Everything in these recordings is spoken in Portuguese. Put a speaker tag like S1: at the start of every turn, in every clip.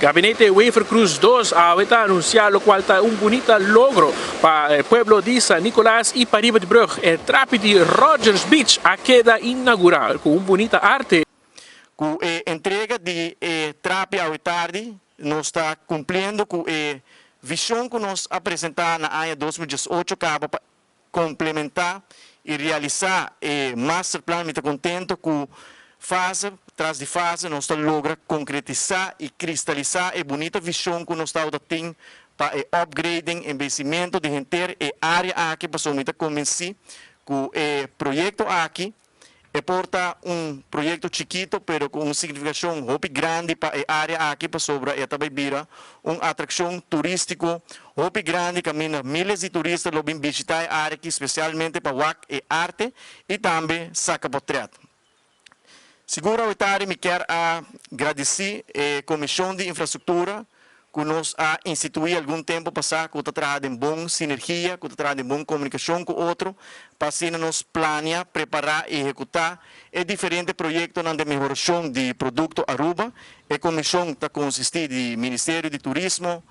S1: Gabinete Wafer Cruz 2 ahorita anunciar lo cual está un bonito logro para el pueblo de San Nicolás y para Riva de Brug. El trapi de Rogers Beach a queda inaugural con un bonita arte.
S2: Com a entrega de trapi ao tarde, nós está cumprindo com a visão que nós apresentamos na AIA 2018, para complementar e realizar o master plan. Me está contento com fase tras de fase, nós está logra concretizar e cristalizar a bonita visão que nós está tendo para o upgrading, investimento de gente e área aqui, para somente convencer com o projeto aqui. Porta projeto chiquito, pero com uma significação muito grande para a área aqui para sobre a Tabibira, uma atração turística muito grande, que milhares de turistas vêm visitar a área aqui, especialmente para WAC e arte, e também saca portreto. Seguro ao me quero agradecer a Comissão de Infraestrutura, que nos ha instituído algum tempo passado, que está trabalhando em boa sinergia, que está trabalhando em boa comunicação com o outro, para assim nos planear, preparar e executar diferentes projetos de melhoração de produto Aruba. A comissão está consistir de Ministério de Turismo,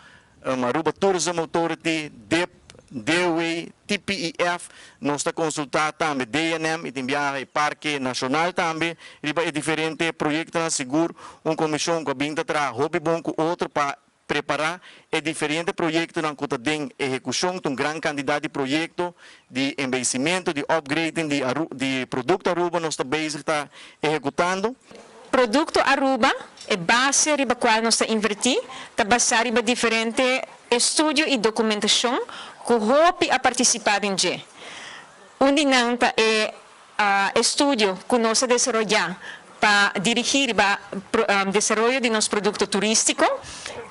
S2: Aruba Tourism Authority, DEP, DOE, TPEF, nós está consultando também DNM e também o Parque Nacional também, e diferentes projetos seguro, uma comissão que está trabalhando bom com o outro para preparar diferentes projetos na conta de execução, um grande quantidade de projetos de investimento, de upgrading de produto Aruba, nós está executando.
S3: Produto Aruba é base riba qual nós investimos, está baseado em diferentes estudos e documentação que hope a participar em G. Dinanta é estudo que nós desenvolvemos para dirigir o desenvolvimento de nosso produto turístico.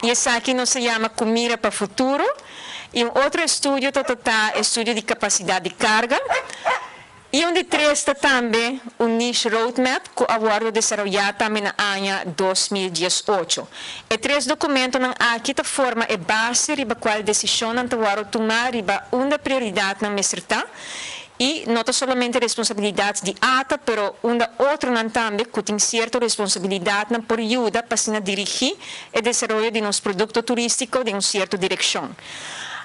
S3: E esse aqui não se chama Comida para o Futuro. E outro estudo é estudo de capacidade de carga. E onde três está também o Niche Roadmap, que aguardo desenvolver também na ano 2018. E três documentos aqui da forma é base para qual decisão não aguardo tomar uma prioridade na mestrata. E não somente responsabilidades de ATA, mas outra também que tem certa responsabilidade por ajuda para dirigir o desenvolvimento de nosso produto turístico em uma certa direção.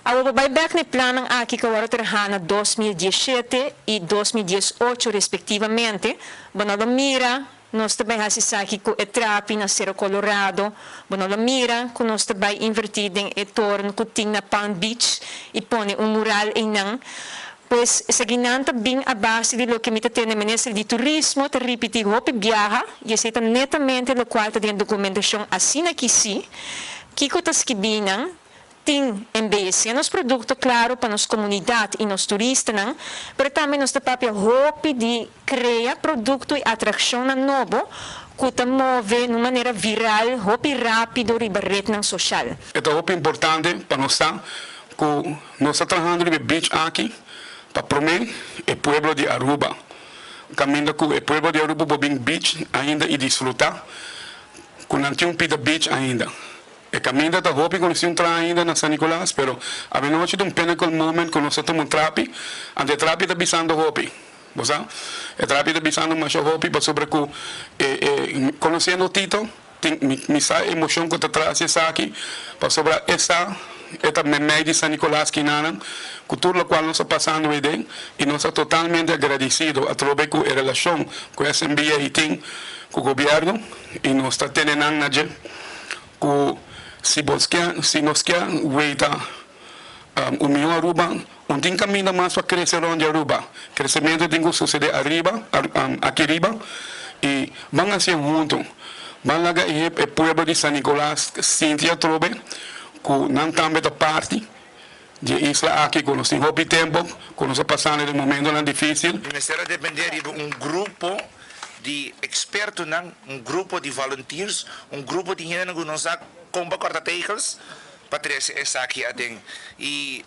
S3: Agora, vai back no plano aqui que agora trabalha 2017 e 2018 respectivamente. Bonolo mira, nós também fazemos aqui com o trapi na Cerro Colorado. Bonolo mira, que nós também invertimos em torno que tem na Palm Beach e põe mural em não. Pues seguinanta bem a base de lo que me tem no Ministério de Turismo, te repetir hope viaja, e esse é netamente o qual tem documentação assim aqui sim, que cotas que binam, tem MBS, nos produtos, claro, para nos comunidade e nos turistas, não, mas também nos papel hope de criar produto e atração novo, que te move de uma maneira viral, hope rápido e barreto social.
S4: É hope importante para nós, que nós estamos trabalhando no beach aqui, para promover o pueblo de Aruba. Caminho com o pueblo de Aruba para beach ainda e desfrutar com não tinha pita beach ainda. O caminho está hopi com um trabalho ainda na San Nicolás, pero a noite um pinnacle moment com nós estamos trapi, ante trapi está bisando hopi. Você? O trapi está bisando mais hopi para sobre com conhecendo o Tito, tem me sai emoção que está traz aqui para sobre essa meme de San Nicolás que nanan, com tudo o qual nós estamos passando aí, e nós estamos totalmente agradecidos a través da relação com essa MBA e tem com o governo, e nós estamos tendo na gente, que se nós queremos o melhor Aruba, não tem caminho mais para crescer onde Aruba. Crescimento tem que suceder aqui arriba, e vamos assim juntos. Vamos lá o povo de San Nicolás, Cíntia Trobe, que não também da parte de isla aqui, que nós temos tempo, que nós estamos passando no momento difícil.
S5: O Ministério depender de grupo de expertos, grupo de volunteers, grupo de gente que nos dá comba corta-tecas, para trazer essa aqui até. E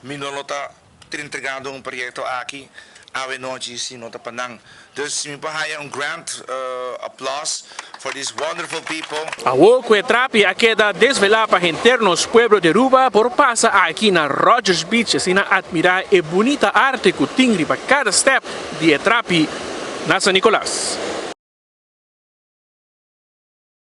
S5: Minolo está entregando projeto aqui, a noite, se não está panang. Dus me pahaya grand applause for these wonderful people.
S1: A Woco e Trapi a queda desvelar para internos pueblo de Aruba por passa aqui na Rogers Beach, assim admirar a bonita arte que tem para cada step de Trapi na San Nicolás.